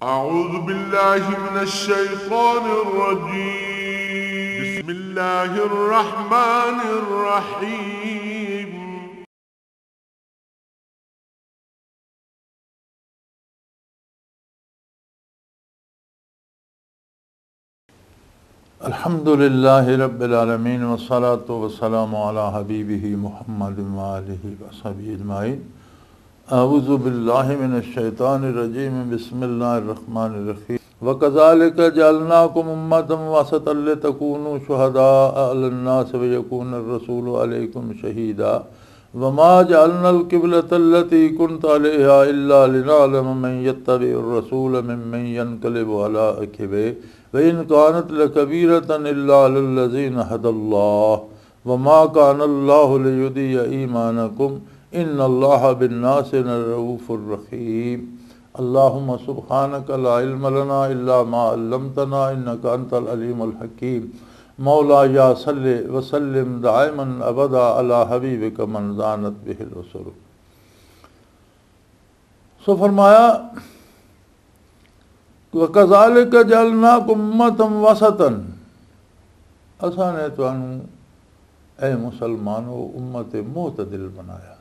أعوذ بالله من الشيطان الرجيم بسم الله الرحمن الرحيم अल्हम्दुलिल्लाहि रब्बिल आलमीन वस्सलातु वस्सलामु अला हबीबिही मुहम्मद व आलिहि व सहबिही अजमाइन। अऊज़ु बिल्लाहि मिनश शैतानिर रजीम बिस्मिल्लाहिर रहमानिर रहीम। व कज़ालिका जअलनाकुम उम्मतन वसतन लितकूनू शुहदाअ अलन नास व यकूनर रसूलु अलैकुम शहीदा व मा जअलनल क़िबलतल्लती कुनत अलैहा इल्ला लिनअलम मन यत्तबिउर रसूल मिम्मन यनक़लिबु अला अक़िबैहि व इन कानत लकबीरतन इल्ला लल्लज़ीना हदल्लाह व मा कानल्लाहु लियुदिय्या ईमानकुम इन्नल्लाहा बिन्नासि लरऊफ़ुर रहीम। अल्लाहुम्मा सुब्हानका ला इल्म लना इल्ला मा अल्लमतना इन्नका अंतल अलीमुल हकीम। मौला या सल्लि व सल्लिम दाइमन अबदा अला हबीबिका मन ज़ानत बिहिल रुसूल। सो फरमाया वकज़ालिका जअलनाकुम उम्मतन वसतन, असां ने तुहानू ऐ मुसलमानो उम्मत मोतदिल बनाया।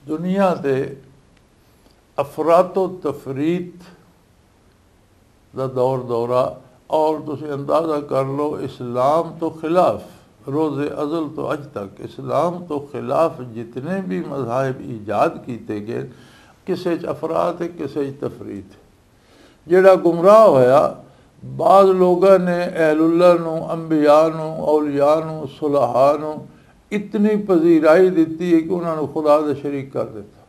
दुनिया ते अफरातो तफरीत दा दौर दौरा और तुसी अंदाज़ा कर लो इस्लाम तो खिलाफ रोज़े अज़ल तो अज तक इस्लाम तो खिलाफ जितने भी मज़ाहिब ईजाद किए गए किसे च अफरात है किसे च तफरीत है। जेड़ा गुमराह होया बाज़ लोगों ने अहलुल्लाह नू अंबिया नू औलिया नू सुलहा नू इतनी पजीराई दी है कि उन्होंने खुदा दे शरीक कर दिता।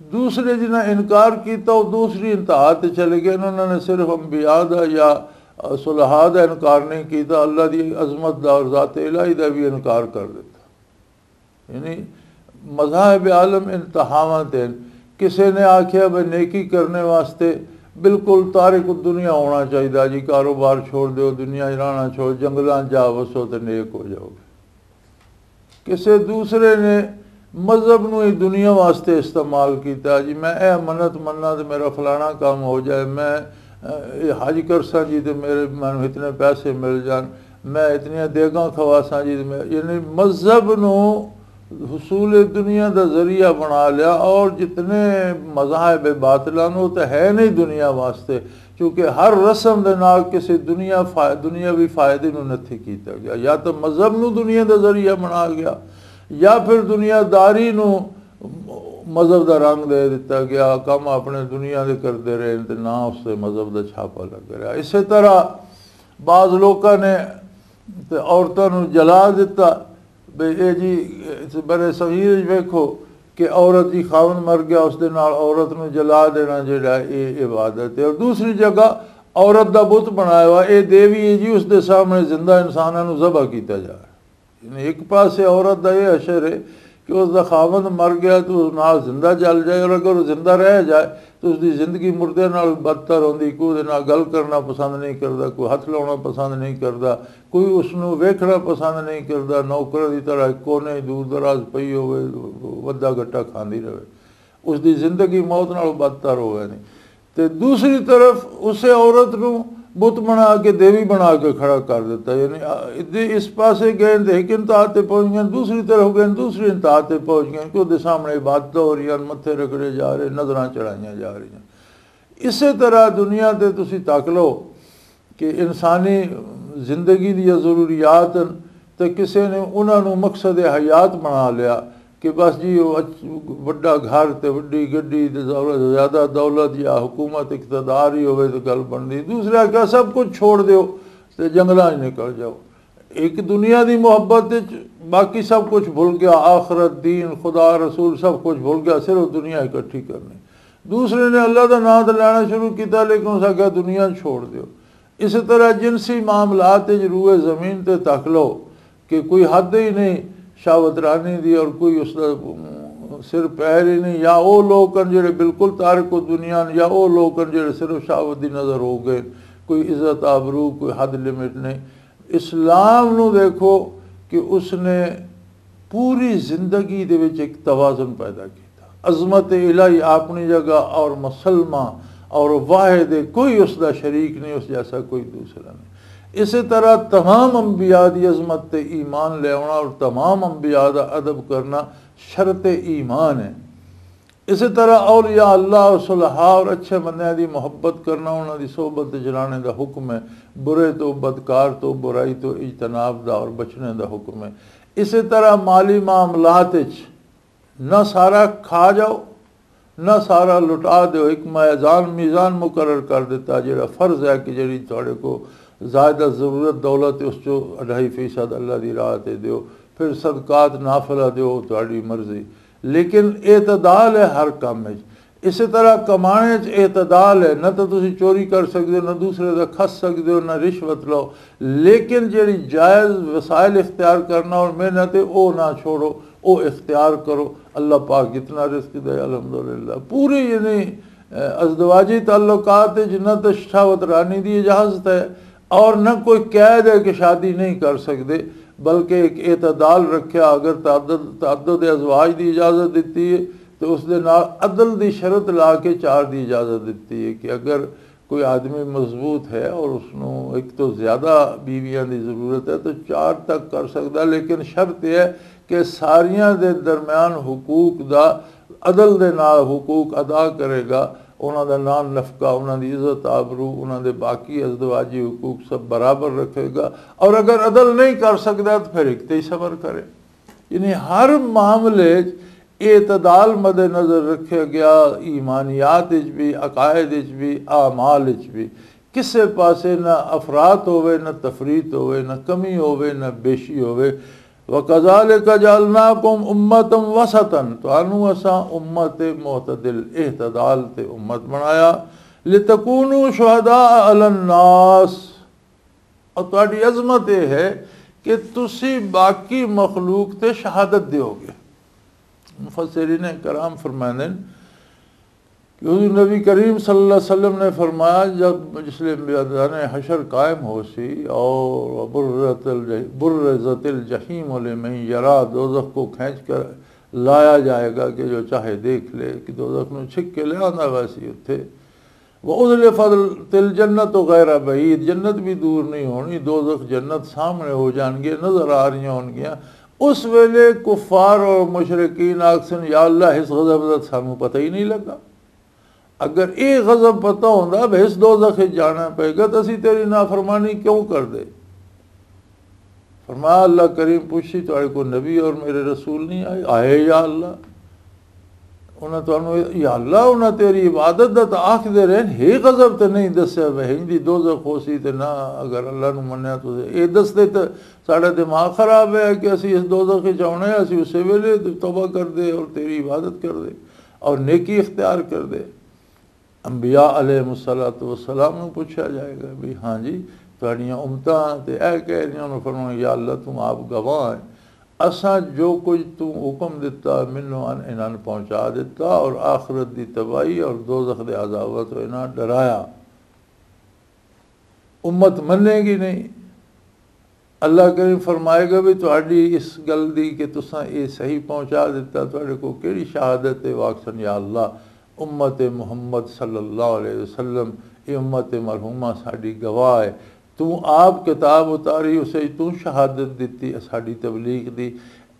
दूसरे जिन्हें इनकार किया वो दूसरी इंतहा ते चले गए। उन्होंने सिर्फ अंबिया दा या सुलहा दा इनकार नहीं किया, अल्लाह की अजमत दा और ज़ात इलाही दा भी इनकार कर दिता। यानी मज़ाहिब आलम इंतहावत हैं। किसी ने आख्या भाई नेकी करने वास्ते बिल्कुल तारिक दुनिया होना चाहिए जी, कारोबार छोड़ दो, दुनिया रहना छोड़, जंगलों जा वसो तो नेक हो जाओगे। किसी दूसरे ने मजहब नू ही दुनिया वास्ते इस्तेमाल किया जी, मैं ए मन्नत मन्ना तो मेरा फलाना काम हो जाए, मैं हज करसा जी तो मेरे मैं इतने पैसे मिल जान, मैं इतनिया देगा खवासा जी तो मैं, यानी मजहब नू हुसूल दुनिया का जरिया बना लिया। और जितने मज़ाहिब बातिलान वो तो है नहीं दुनिया वास्ते, क्योंकि हर रस्म के नाल किसी दुनियावी फायदे नू नहीं किया गया। या तो मजहब नू दुनिया का जरिया बना गया या फिर दुनियादारी नू मजहब का रंग दे दिता गया। काम अपने दुनिया के करते रहे तो ना उससे मजहब का छापा लग रहा। इस तरह बाज़ लोगों ने औरतों नू जला दिता बे ये जी बड़े सहीर वेखो कि औरत की खावन मर गया उस दे नाल औरत नू जला देना जेड़ा ये इबादत है। और दूसरी जगह औरत का बुत बनाया हुआ ये देवी है जी, उसके सामने जिंदा इंसानों नू ज़बह किया जा रहा है। एक पासे औरत का यह अशर है कि उसका खावन मर गया तो उस नाल जिंदा जल जाए, और अगर वो जिंदा रह जाए तो उसकी जिंदगी मुर्दे नाल बदतर होंदी। कोई नाल गल करना पसंद नहीं करता, कोई हथ लाना पसंद नहीं करता, कोई उसनू वेखना पसंद नहीं करता। नौकर की तरह कोने दूर दराज पई होवे, वड्डा गट्टा खांदी रहे, उसकी जिंदगी मौत नाल बदतर होवे नहीं। तो दूसरी तरफ उसे औरत नू बुत बना के देवी बना के खड़ा कर देता। यानी इस पासे गए तो एक इंतहा ते पहुँच गए, दूसरी तरफ गए दूसरी इंतहा ते पहुँच गए कि उसके सामने इबादत हो रही, मत्थे रगड़े जा रहे, नज़रां चढ़ाइया जा रही। इस तरह दुनिया ते तुसी तक लो कि इंसानी जिंदगी दी जरूरियात तो किसी ने उन्होंने मकसद हयात बना लिया कि बस जी वड्डा घर तो वड्डी गड्डी ज़्यादा दौलत या हुकूमत इक़्तिदार ही होवे तो गल बनती। दूसरा क्या सब कुछ छोड़ दो तो जंगलों निकल जाओ। एक दुनिया की मुहब्बत बाकी सब कुछ भूल गया, आखरत दीन खुदा रसूल सब कुछ भूल गया, सिर्फ दुनिया इकट्ठी करनी। दूसरे ने अल्लाह का नाम तो लेना शुरू किया लेकिन उसका क्या दुनिया छोड़ दो। इस तरह जिनसी मामलात रूए ज़मीन ते तक लो कि कोई हद ही नहीं शावतरानी दी और कोई उसका सिर पैर ही नहीं। या वो लोग जो बिल्कुल तारिक दुनिया या वो लोग जो सिर्फ शावत की नज़र हो गए, कोई इज़्ज़त आबरू कोई हद लिमिट नहीं। इस्लाम नू देखो कि उसने पूरी जिंदगी दे विच एक तवाज़ुन पैदा किया। अज़मत इलाही अपनी जगह और मुसलमा और वाहिद, कोई उसका शरीक नहीं, उस जैसा कोई दूसरा नहीं। इसी तरह तमाम अंबिया की अज़मत ते ईमान ले आना और तमाम अंबिया का अदब करना शर्त ईमान है। इसी तरह औलिया अल्लाह और सुलहा और अच्छे बंदियां की मुहब्बत करना, उन्होंने सोहबत जलाने का हुक्म है। बुरे तो बदकार तो बुराई तो इजतनाब का और बचने का हुक्म है। इसी तरह माली मामलात न सारा खा जाओ न सारा लुटा दो, एक मीज़ान मुकर्रर कर दिता जो फ़र्ज़ है कि जी थोड़े को ज़्यादा ज़रूरत दौलत है उस 2.5% अल्लाह की राह ते दो, फिर सदकात नाफिला दो, थोड़ी मर्जी, लेकिन एतदाल है हर काम में। इसी तरह कमाने एतदाल है, न तो तुम चोरी कर सकते हो, न दूसरे का खस सकते हो, न रिश्वत लो, लेकिन जी जायज़ वसाइल इख्तियार करना और मेहनत है वो ना छोड़ो, वो इख्तियार करो। अल्लाह पाक जितना रिस्क दे अल्हम्दुलिल्लाह। पूरी यानी अज़दवाजी ताल्लुकात न तो शहावत रानी की इजाज़त है और न कोई कैद है कि शादी नहीं कर सकते, बल्कि एक एतदाल रखा। अगर तअद्दुद अज़वाज की इजाज़त दी है तो उसके नाल अदल की शरत ला के 4 की इजाज़त दी है कि अगर कोई आदमी मजबूत है और उसनों एक तो ज़्यादा बीवियां की ज़रूरत है तो 4 तक कर सकता, लेकिन शर्त यह है कि सारियां दे दरम्यान हुकूक दा अदल दे नाल हुकूक अदा करेगा, उन्हों का नाम नफका, उन्होंने इज़्ज़त आबरू, उन्होंने बाकी अज़दवाजी हुकूक सब बराबर रखेगा। और अगर अदल नहीं कर सकता तो फिर एक ही सबर करे। यानी हर मामले एतदाल मद नज़र रखा गया, ईमानियात भी, अकायद भी, आमाल भी। किसी पासे न अफरात होवे, न तफरीत होवे, न कमी होवे, न बेशी होवे। वकज़ालिका जअलनाकुम उम्मतन वसतन, तुहानू असां उम्मत मुअतदिल एतदाल ते उम्मत बनाया। लितकूनू शुहदा अलन्नास, और तुहाडी अज़मत यह है कि तुसी बाकी मखलूक ते शहादत दोगे। मुफस्सिरीन कराम फरमाते हैं कि नबी करीम सल्लल्लाहु अलैहि वसल्लम ने फरमाया, जब जिसले मैदान हशर कायम हो सी और बुर्रज़तिल जहीम लिमन यरा, दोज़ख को खींच कर लाया जाएगा कि जो चाहे देख ले, कि दोज़ख में छिक के ले आना वैसी उत्थे। वह उज़लिफ़तिल जन्नत गैर बईद, जन्नत भी दूर नहीं होनी, दोज़ख जन्नत सामने हो जाएंगे, नज़र आ रही होंगियाँ। उस वेले कुफ़ार और मुशरिकीन आखसन, या अल्लाह इस गज़ब का सानू पता ही नहीं लगा। अगर ये गज़ब पता होंदा भाई इस दोज़ख जाना पेगा तो असी तेरी नाफरमानी क्यों कर दे। फरमाया अल्लाह करीम पूछी, तुहाडे को नबी और मेरे रसूल नहीं आए? आए या अल्लाह। उन्हें तुहानू या अल्लाह उन्हें तेरी इबादत का तो आखदे रहे, हे गज़ब तो नहीं दस्या भाई इंदी दोज़ख हो सी ते ना अगर अल्लाह नू मन्निया तो ये दसदे तो साड़ा दिमाग खराब है कि असी इस दोज़ख च आउणे, असी उस वेले तौबा कर दे और तेरी इबादत कर दे और नेकी इख्तियार कर दे। अंबिया अलैहिस्सलातु वस्सलाम नू पूछा जाएगा भी हाँ जी तुहाड़ियां उम्मतां ते ऐ कह रही, उन्होंने फरमाया या अल्लाह तुम आप गवाह है, असा जो कुछ तू हुक्म दिता मैनू इन्होंने पहुँचा दिता और आखिरत की तबाही और दोज़ख दे अज़ाब तो इन्होंने डराया। उम्मत मनेगी नहीं। अल्लाह करीम फरमाएगा भी तुहाडी इस गल दी कि तुसां ये सही पहुँचा दिता, तुहाडे को केड़ी शहादत है? वाकसन या अल्लाह उम्मत मुहम्मद सल्लल्लाहु अलैहि वसल्लम, ये उम्मत मरहूमा साड़ी गवाह है। तू आप किताब उतारी उसे तू शहादत दी साड़ी तबलीग दी।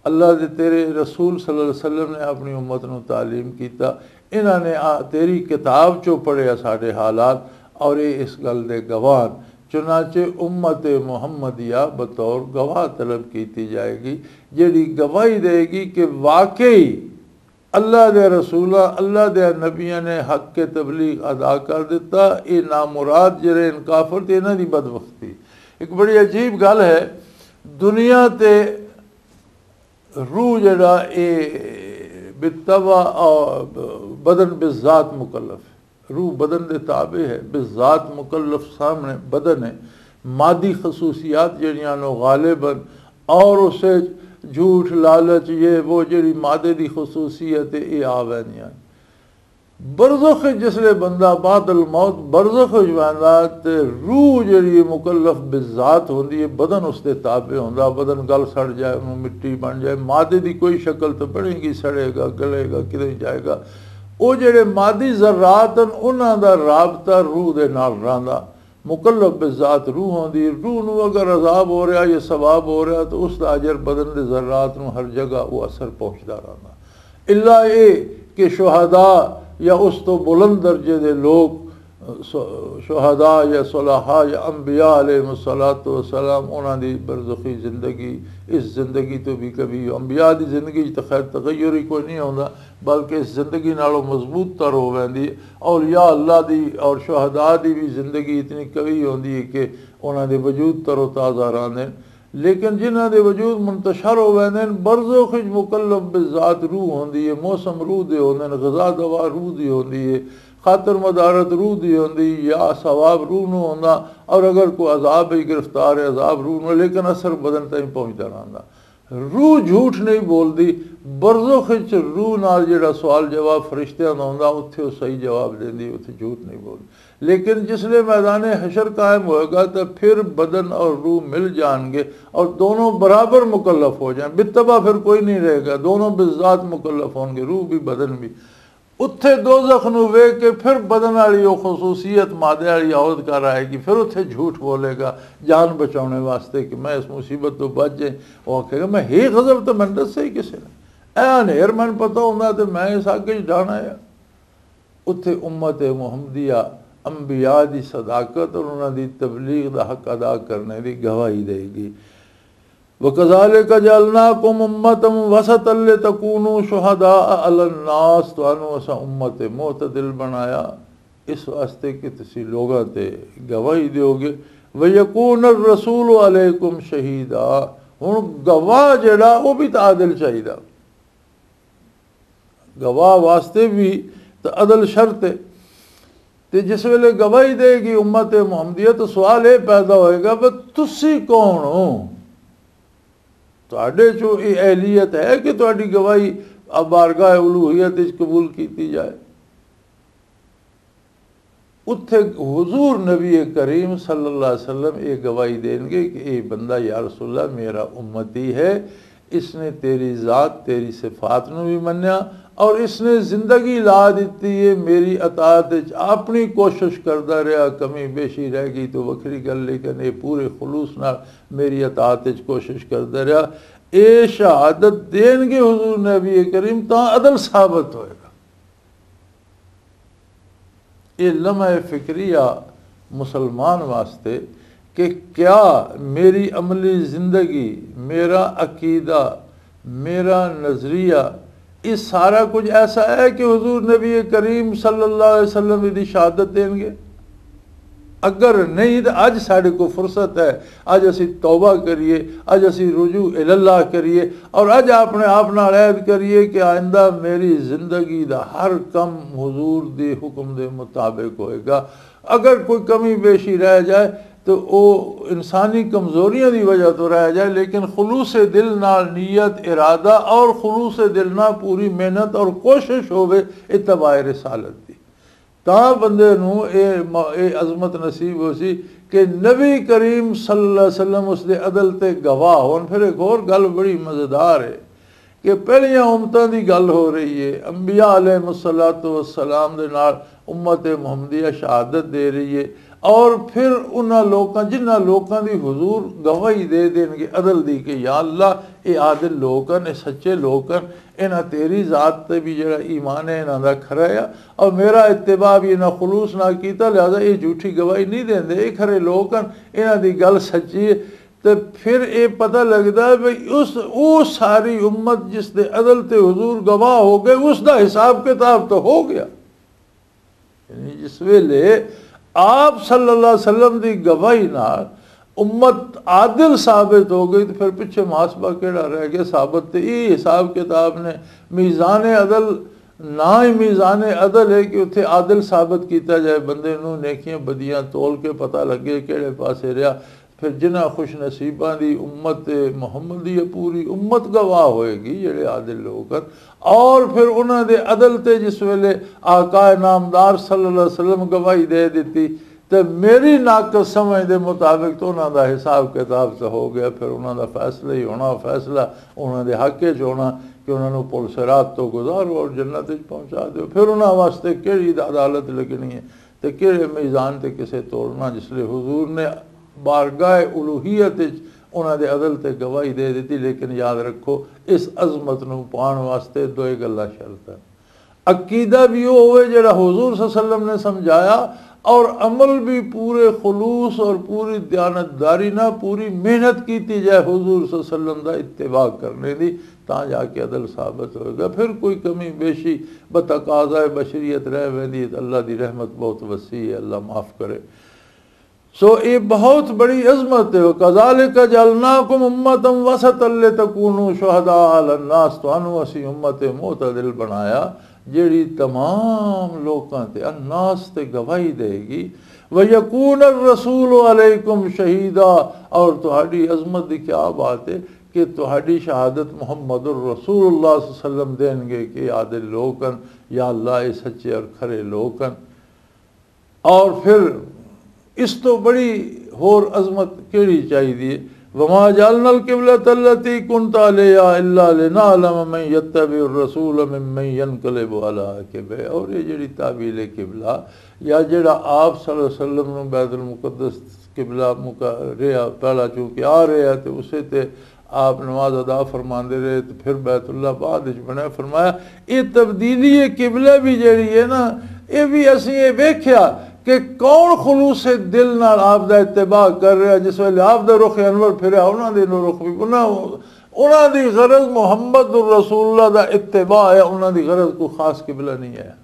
अल्लाह दे तेरे रसूल सल्लल्लाहु अलैहि वसल्लम ने अपनी उम्मत नू तालीम कीता, इन्होंने तेरी किताब चो पढ़िया साढ़े हालात और ये इस गल दे गवाह। चुनाचे उम्मत मुहम्मदिया बतौर गवाह तलब की जाएगी, जिहड़ी गवाही देगी कि वाकई अल्लाह दे रसूल अल्लाह दे नबियां ने हक के तबलीग अदा कर दिता। ये नामुराद जरे इन काफर ते इन्हां दी बदबख्ती। एक बड़ी अजीब गल है, दुनिया ते रूह जड़ा ये बितवा और बदन बिज़ात मुकल्लफ है। रूह बदन दे ताबे है, बिज़ात मुकल्लफ सामने बदन है। मादी खसूसियात जड़ियां नो गालिबन और उसे झूठ लालच ये वो जड़ी मादे की खसूसियत ये आ वैंदियां। बरज़ख जिसले बंदा बादल मौत बरज़ख जांदा ते रूह जिहड़ी मुकल्लफ बिज़ात होंदी है, बदन उसके ताबे होंदा, बदन गल सड़ जाए, उन्होंने मिट्टी बन जाए, मादे की कोई शक्ल तो बनेगी, सड़ेगा, गलेगा, किधर जाएगा। वो जिहड़े मादी ज़र्रात हैं उन्हां दा राबता रूह दे नाल रहिंदा। मुकल्लफ बिज़ात रूह होंदी, रूह नूं अगर अजाब हो रहा या सवाब हो रहा तो उसका अजर बदन दे ज़र्रात नूं हर जगह वो असर पहुँचता रहिंदा। इल्ला ये कि शुहदा या उस तो बुलंद दर्जे दे लोग शुहदा या सुलहा या अंबिया अलैहिस्सलातु वस्सलाम उन्हां दी बरज़खी ज़िंदगी इस ज़िंदगी तो भी कभी अंबिया दी ज़िंदगी तो खैर तगय्युर ही कोई नहीं होंदा, बल्कि इस ज़िंदगी नालों मजबूत तर हो वेंदी। और या अल्लाह दी और शुहदा दी भी ज़िंदगी इतनी कवी होंदी है कि उन्हां दे वजूद तरो ताज़ा रहंदे। लेकिन जिन्हां दे वजूद मुंतशर हो वेंदे बरज़ख मुकल्लफ बिज़ात रूह होंदी है, मौसम रूह दे होंदे, ग़ज़ा दवा रूह दी होंदी है, खातर मदारत रूह दी होंदी या सवाब रूह नूं होंदा। और अगर कोई अजाब ही गिरफ्तार है अजाब रूह नूं, लेकिन असर बदन ताईं पहुँचता रहिंदा। रूह झूठ नहीं बोलती, बरज़ख रूह नाल जिहड़ा सवाल जवाब फरिश्तियां दा हुंदा उत्थे सही जवाब देंदी, उत्थे झूठ नहीं बोलती। लेकिन जिसले मैदान हशर कायम होएगा तो फिर बदन और रूह मिल जाएंगे और दोनों बराबर मुकल्लफ हो जाए, बितबा फिर कोई नहीं रहेगा, दोनों बिज़ात मुकल्लफ होंगे, रूह भी बदन भी। उत्थे दोज़ख नूं वेख के फिर बदन वाली वो खसूसियत मादे वाली औरत कर आएगी, फिर उत्थे झूठ बोलेगा जान बचाने वास्ते कि मैं इस मुसीबत तो बच जाए। वो आखेगा मैं ही गज़ब तो मैंने दस्से ही किसी ने, ऐ नेर मैंने पता होंदा तो मैं इस अग च डाना है। उत्थे उम्मत मुहम्मदिया अंबिया दी सदाकत और उन्हां दी तबलीग दा हक अदा करने की गवाही देगी। वकज़ालिका जअलनाकुम उम्मतन वसतन लितकूनू शुहदा अलन्नास, तुहानू असां उम्मत मुअतदिल बनाया इस वास्ते कि तुसीं लोगां ते गवाही दोगे। वयकून रसूल अलैकुम शहीदा, हुण गवाह जिहड़ा वो भी तो आदिल चाहिदा, गवाह वास्ते भी तो अदल शर्त है। तो जिस वेले गवाही देगी उम्मत मुहम्मदिया तो सवाल ये पैदा होएगा भी तुसी कौन हो, तुहाडे चो ये अहलियत है कि तुहाडी गवाही अब बारगाह उलूहियत कबूल की जाए। उत्थे हुजूर नबी करीम सल्लल्लाहु अलैहि वसल्लम ये गवाही देंगे कि ये बंदा या रसूलल्लाह मेरा उम्मती है, इसने तेरी ज़ात तेरी सिफात नूं भी मन्या और इसने ज़िंदगी ला दी है मेरी अताअत, अपनी कोशिश करता रहा, कमी बेशी रह गई तो वखरी गल, लेकिन ये पूरे खुलूस नाल मेरी अताअत कोशिश करता रहा। ये शहादत देंगे हुजूर नबी करीम तां अदल साबित होएगा। ये लम्हा फिक्रिया मुसलमान वास्ते कि क्या मेरी अमली ज़िंदगी, मेरा अकीदा, मेरा नज़रिया, ये सारा कुछ ऐसा है कि हुजूर नबी करीम सल्लल्लाहु अलैहि वसल्लम की शहादत देंगे। अगर नहीं तो अज साढ़े को फुर्सत है, अज असी तौबा करिए, अज असी रुजू इल्लाह करिए और अज अपने आप नाल ऐद करिए कि आइंदा मेरी जिंदगी दा हर कम हुजूर दे हुक्म दे मुताबिक होएगा। अगर कोई कमी बेशी रह जाए तो वो इंसानी कमज़ोरियों की वजह तो रह जाए, लेकिन खुलूस दिल नाल नीयत इरादा और खुलूस दिल ना पूरी मेहनत और कोशिश होवे इत्तबाए रिसालत दी, तां बंदे नूं ये अजमत नसीब हो सी कि नबी करीम सल्लल्लाहु अलैहि वसल्लम उसके अदल ते गवाह होन। फिर एक होर गल बड़ी मज़ेदार है कि पहलियां उम्मतां दी गल हो रही है, अंबिया अलैहिस्सलातु वस्सलाम दे नाल उम्मत मुहम्मदिया शहादत दे रही है और फिर उन्हां लोकां जिन्हां लोकां दी हुजूर गवाही दे देंगे अदल दी कि या अल्लाह ये आदिल लोग हैं, सच्चे लोग हैं, इन्हां तेरी ज़ात ते भी जिहड़ा ईमान है इन्हां दा खरा है और मेरा इत्तिबा भी इन्हां खुलूस ना कीता, लिहाजा ये झूठी गवाही नहीं देंदे, ये खरे लोग हैं, इन्हां दी गल सच्ची है। तो फिर ये पता लगता है भाई वो सारी उम्मत जिसके अदल ते हुजूर गवाह हो गए उसका हिसाब किताब तो हो गया। जिस वेले आप सल्लल्लाहु अलैहि वसल्लम की गवाही नाल उम्मत आदिल साबित हो गई तो फिर पिछे मुहासबा केड़ा रह गया साबित। तो ये हिसाब किताब ने मीज़ान अदल ना ही मीज़ान अदल है कि उत्थे आदिल साबित किया जाए, बंदे नूं नेकियां बदियां तोल के पता लगे किहड़े पासे रहा। फिर जिन्हां खुश नसीबां दी उम्मत मुहम्मद दी पूरी उम्मत गवाह होएगी जेड़े आदिल लोग हन। और फिर उन्हां दे अदल ते जिस वेले आका नामदार सल्लल्लाहु अलैहि वसल्लम गवाही दे दित्ती तो मेरी नाकस समझ के मुताबिक तो उन्हों का हिसाब किताब तो हो गया। फिर उन्हों का फैसला ही होना, फैसला उन्होंने हक च होना कि उन्होंने पुल सिरात तो गुजारो और जन्नत पहुँचा दो। फिर उन्होंने वास्ते किहड़ी अदालत लगनी है तो किहड़े मीज़ान ते किसे तोड़ना, जिसलिए हुजूर ने बारगाह उलूहियत उन्हों के अदल ते गवाही दे दी। लेकिन याद रखो इस अजमत नूं पाउण वास्ते दो गल्लां शर्त है। अकीदा भी वो होवे जिहड़ा हुजूर सल्लल्लाहु अलैहि वसल्लम ने समझाया और अमल भी पूरे खुलूस और पूरी दयानतदारी ना पूरी मेहनत की जाए हुजूर सल्लल्लाहु अलैहि वसल्लम का इत्तिबा करने की, तां जाके अदल साबित होएगा। फिर कोई कमी बेशी बतकाज़ा बशरियत रह वेंदी। अल्लाह की रहमत बहुत वसी है, अल्लाह माफ़ करे। सो ये बहुत बड़ी अजमत है। कज़ालिका जअलनाकुम उम्मतन वसतन लितकूनू शुहदा अलन्नास, तुहानू असी उम्मत मुअतदिल बनाया जेड़ी तमाम लोगों ते अन्नास ते गवाही देगी। वयकून रसूल अलैकुम शहीदा, और तुहाडी अजमत की क्या बात है कि तुहाडी शहादत मुहम्मदुर रसूलुल्लाह सल्लल्लाहु अलैहि वसल्लम देंगे कि आदिल लोगन या अल्लाह ये सच्चे और खरे लोगन। और फिर इस तो बड़ी होर अजमत केड़ी चाहिए। वमा जअलनल क़िबलतल्लती कुन्त अलैहा इल्ला लिनअलम मन यत्तबिउर रसूल मिम्मन यनक़लिबु अला अक़िबैहि। और ये जेड़ी तावील किबला या जेड़ा आप सल्लल्लाहु अलैहि वसल्लम नूं बैतुल मुक़द्दस किबला मुका रहा पहला चूँकि आ रहा तो उसे ते आप नमाज अदा फरमाते रहे तो फिर बैतुल्ला बाद बनया। फरमाया ये तब्दीली किबला भी जेड़ी है ना, ये भी असीं ये वेख्या कि कौन खुलूस दिल नाल आप दा इत्तिबा कर रहा। जिस वेले आप दा रुख अनवर फिरया उन्हां दे रुख भी उन्हां दी गरज मुहम्मद रसूलुल्लाह दा इत्तिबा है, उन्हां दी गरज कोई खास किबला नहीं है।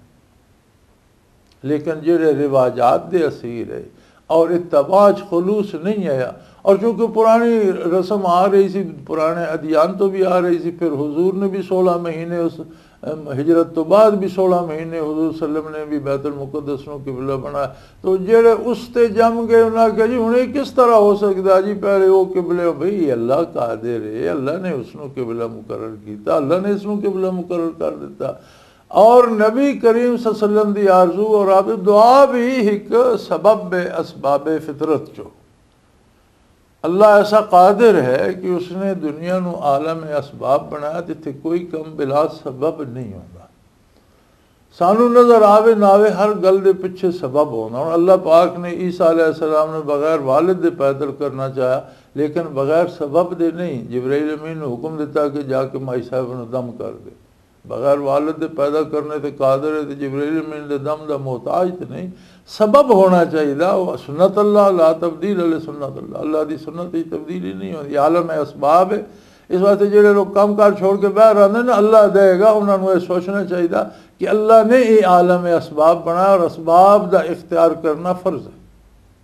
लेकिन जेड़े रिवाजात दे असीर है और इत्तिबाच खुलूस नहीं आया। और चूँकि पुरानी रस्म आ रही सी, पुराने अदियान तो भी आ रही सी, फिर हुजूर ने भी 16 महीने उस हिजरत तो बाद भी 16 महीने हुजूर सल्लम ने भी बैतुल मुक़द्दस नूं किबला बनाया। तो जेड़े उस ते जम गए उन्हें कहा जी हुणे किस तरह हो सकता जी, पहले वो किबले भाई अल्लाह कादिर है, अल्लाह ने उसनूं किबला मुकर्रर किया, अल्लाह ने इसनूं किबला मुकर्रर कर दिता। और नबी करीम सल्लल्लाहु अलैहि वसल्लम दी आरज़ू और आप दुआ भी एक सबब असबाब फितरत चो। अल्लाह ऐसा कादिर है कि उसने दुनिया नूं आलम असबाब बनाया जिथे कोई कम बिला सबब नहीं होता। सानू नज़र आवे ना आवे हर गल दे पिछे सबब होना। और अल्लाह पाक ने ईसा अलैहिस्सलाम ने बगैर वालिद दे पैदा करना चाहा लेकिन बगैर सबब दे नहीं। जिब्राइल अमीन ने हुक्म दिता कि जाके माई साहब नूं दम कर दे। बगैर वालिद दे पैदा करने ते कादिर है, जिब्राइल अमीन दे दम दा मोहताज तो नहीं। सबब होना चाहिए। सुन्नत अल्लाह ला तब्दील अले सुन्नत अल्लाह, अल्लाह की सुन्नत की तब्दीली नहीं होती। आलम है असबाब है। इस वास्ते जेडे लोग काम कार छोड़ के बाहर आते ना अल्लाह देगा, उन्होंने ये सोचना चाहिए कि अल्लाह ने ये आलम असबाब बनाया और असबाब का इख्तियार करना फ़र्ज है।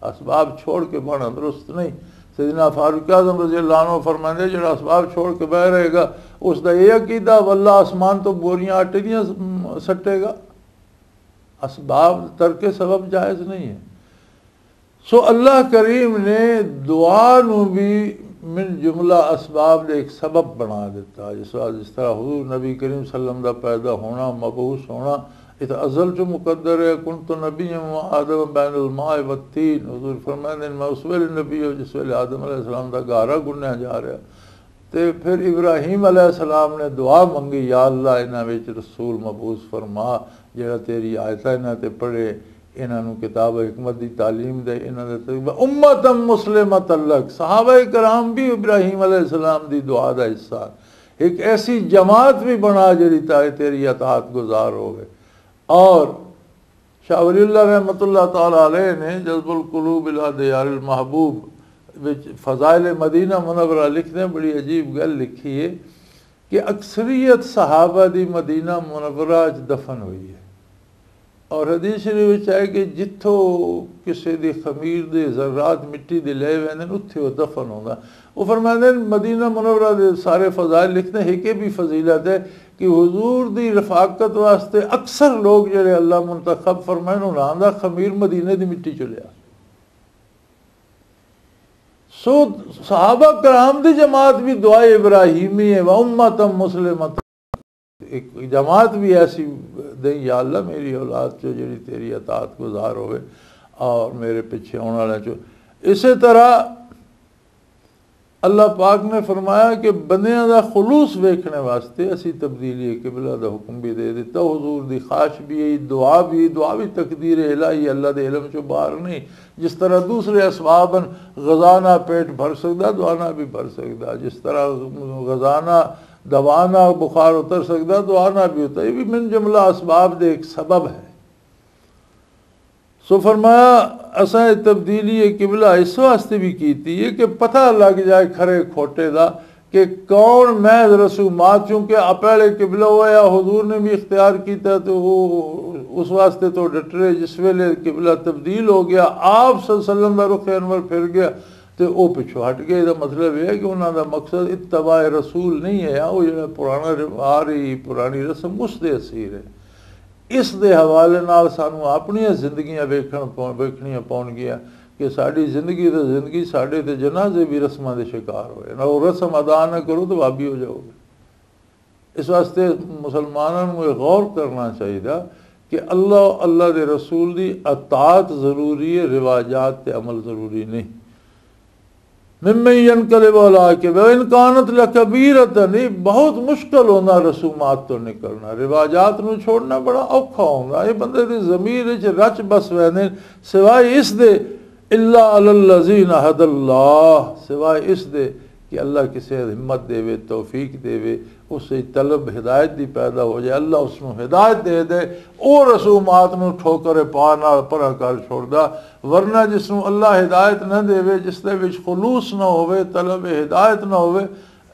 असबाब छोड़ के बना दुरुस्त नहीं। सैयदना फारूक आज़म रज़ी अल्लाह अन्हु फरमाते जो असबाब छोड़ के बह रहेगा उसका ये अकीदा अल्लाह आसमान तो बोरियां आटे दियां सट्टेगा। असबाब तर्के सबब जायज़ नहीं है। सो अल्लाह करीम ने दुआ नूं भी मिन जुमला असबाब दे एक सबब बना दिता। जिस तरह हुजूर नबी करीम सल्लम दा पैदा होना, मबूस होना ये तो अज़ल जो मुकद्दर है। कुन्तु नबिय्यन व आदम बैनल माए व तीन। हुजूर फरमाते मैं उस वेले नबी हो जिस वेले आदम अलैहिस्सलाम दा गारा गुन्या जा रहा। तो फिर इब्राहीम अलैहिस्सलाम ने दुआ मंगी, या अल्लाह इन्हां विच रसूल मबूस फरमा जेड़ा तेरी आयत इन्हां ते पढ़े, इन्हां नूं किताब हिकमत की तालीम दे, इन्हां दे उम्मतन मुस्लिमतन लक। सहाबा कराम भी इब्राहीम अलैहिस्सलाम दी दुआ दा हिस्सा। एक ऐसी जमात भी बना जिहड़ी तेरी अतात गुजार होवे। और शाह वलीउल्लाह रहमतुल्लाह तआला अलैह ने जज़्बुल कुलूब इला दियारिल महबूब विच फ़ज़ाइल मदीना मुनव्वरा लिखने बड़ी अजीब गल लिखी है कि अक्सरियत सहाबा दी मदीना मुनव्वरा च दफन हुई है। और हदीस शरीफ है कि जिथों किसी दी खमीर दे ज़र्रात मिट्टी दे ले वेंदे उत्थे वो दफन होंदा। वो फरमाते मदीना मुनव्वरा दे सारे फ़ज़ाइल लिखते हैं कि भी फजीलत है कि हुजूर दी रफाकत वास्ते अक्सर लोग जेड़े अल्लाह मुंतखब फरमाए उन्हां दा खमीर मदीने दी मिट्टी चो लिया। सो सहाबा कराम दी जमात भी दुआ इब्राहिमी है व उम्मतम मुस्लिमत, एक जमात भी ऐसी दे या अल्लाह मेरी औलाद चो जी तेरी अतात गुजार होवे और मेरे पिछे आने वाले चो। इसी तरह अल्लाह पाक ने फरमाया कि बंदियां दा खुलूस वेखने वास्ते असी तब्दीली किबला दा हुक्म भी दे दिता, हुजूर दी ख्वाहिश भी है, दुआ भी तकदीर इलाही अल्लाह दे इल्म चो बाहर नहीं। जिस तरह दूसरे असबाबन गजाना पेट भर सकता दुआना भी भर सकता, जिस तरह गजाना दवाना बुखार उतर सकता दुआना भी होता, ये भी मिन जुमला असबाब दे एक सबब है। सो फरमाया असां तब्दीली किबला इस वास्ते भी की है कि पता लग जाए खरे खोटे का कि कौन महज रसूमात, चूँकि पहले किबला होया हुजूर ने भी इख्तियार किया तो वो उस वास्ते तो डटरे। जिस वेले किबला तब्दील हो गया आप सल्लल्लाहु अलैहि वसल्लम का रुख अनवर फिर गया तो वो पिछों हट गए। इसका मतलब यह है कि उन्होंने मकसद इत्तबाए रसूल नहीं है, वो जो पुराना आ रही पुरानी रस्म उसके असीर है। इस दे हवाले नाल सानू अपनी जिंदगियां वेखणियां पौणगियां कि साड़ी जिंदगी तो जिंदगी साढ़े तो जनाजे भी रस्मां दे शिकार होए ना, वो रस्म अदा न करो तो वाबी हो जाओगे। इस वास्ते मुसलमानों को गौर करना चाहिए कि अल्लाह दे रसूल की अतात जरूरी है, रिवाजात ते अमल जरूरी नहीं। इनकानत लकबीरत नहीं, बहुत मुश्किल होना रसूमात तो निकलना, रिवाजात नू छोड़ना बड़ा औखा होगा। ये बंदे दी ज़मीर विच रच बस वैने सिवाय इस दे इल्ला अलल्लज़ीना हदल्लाह, सिवाय इस दे कि अल्लाह किसी हिम्मत देवे तौफीक देवे उससे तलब हिदायत दी पैदा हो जाए, अल्लाह उसनू हिदायत दे दे वो रसूमात नू ठोकर पा नाल परा कर छोड़दा। वरना जिसनू अल्लाह हिदायत न देवे, जिसदे विच खुलूस न होवे तलब हिदायत न होवे,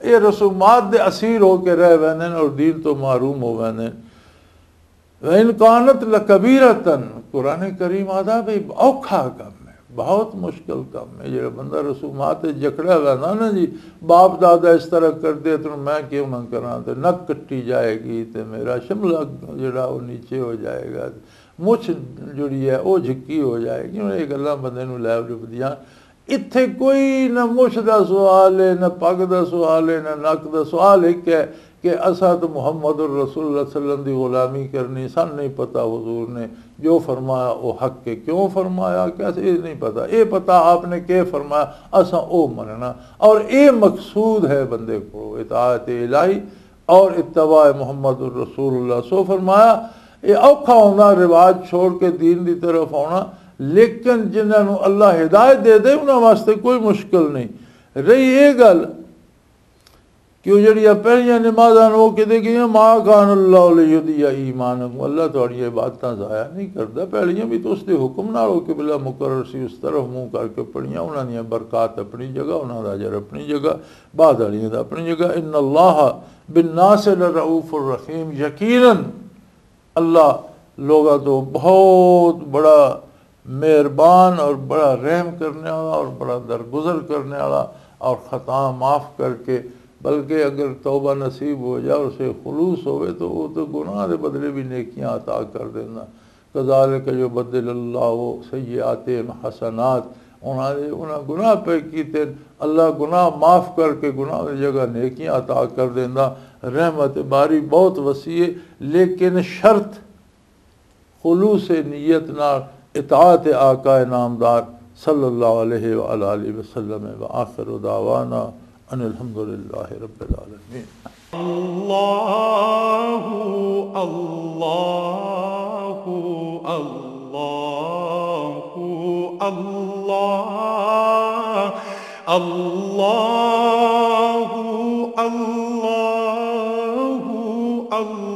ये रसूमात दे असीर होकर रह वैंदे और दीन तो मारूम हो वैंदे। इनकानत लकबीरतन, कुरान करीम आदा भाई औखा काम है, बहुत मुश्किल काम है। जो बंदा रसूमात जकड़ा वैंदा ना जी, बाप दादा इस तरह कर दे तो मैं क्यों ना करा, तो नक कट्टी जाएगी तो मेरा शिमला जड़ा वो नीचे हो जाएगा, मुछ जुड़ी है वो झिक्की हो जाएगी। ये गल्लां बंदे नूं लै डुबदियां। इत्थे कोई न मुछ का सवाल है, न पग का सवाल है, न नक का सवाल। एक है कि असा तो मुहम्मद रसूलुल्लाह सल्लल्लाहु अलैहि वसल्लम की गुलामी करनी, सन नहीं पता हुजूर ने जो फरमाया वो हक के क्यों फरमाया, कैसे ये नहीं पता, ये पता आपने क्या फरमाया असा ओ मनना। और ये मकसूद है बंदे को इताअत इलाही और इत्तबा मुहम्मद रसूलुल्लाह। सो फरमाया ये औखा होना रिवाज छोड़ के दीन की तरफ आना, लेकिन जिन्होंने अल्लाह हिदायत दे दे उन्होंने वास्ते कोई मुश्किल नहीं। रही ये गल कि जड़िया पहलिया नमाजा वो कहते कि माँ खान अल्लाह ईमान, अल्लाह थोड़ी इबादत ज़ाया नहीं करता। पहलियाँ भी तो उसके हुक्म नाल हो के बिला मुकर्रर सी उस तरफ मुँह करके पढ़िया, उन्होंने बरकत अपनी जगह, उन्होंने अजर अपनी जगह, बाद वालियां अपनी जगह। इन्नल्लाह बिन्नास लरऊफुर रहीम, यकीनन अल्लाह लोगों तो बहुत बड़ा मेहरबान और बड़ा रहम करने वाला और बड़ा दरगुजर करने वाला और ख़ता माफ़ करके, बल्कि अगर तौबा नसीब हो जाए और उसे खुलूस होवे तो वो तो गुनाह के बदले भी नेकियां अता कर देना। कज़ालिक जो बदलल्लाहु सय्यातिहिम हसनात, उन्हें गुनाह पे किए अल्लाह गुनाह माफ़ करके गुनाह की जगह नेकियां अता कर देना। रहमत बारी बहुत वसी है, लेकिन शर्त खुलूस नीयत नाल इताअत आका नामदार सल्लल्लाहु अलैहि वसल्लम। व आखिरु दावाना अनिल हम्दुलिल्लाहि रब्बिल आलमीन। अल्लाहु अल्लाहु अल्लाहु अल्लाह अल्लाहु अल्लाहु अल्लाह।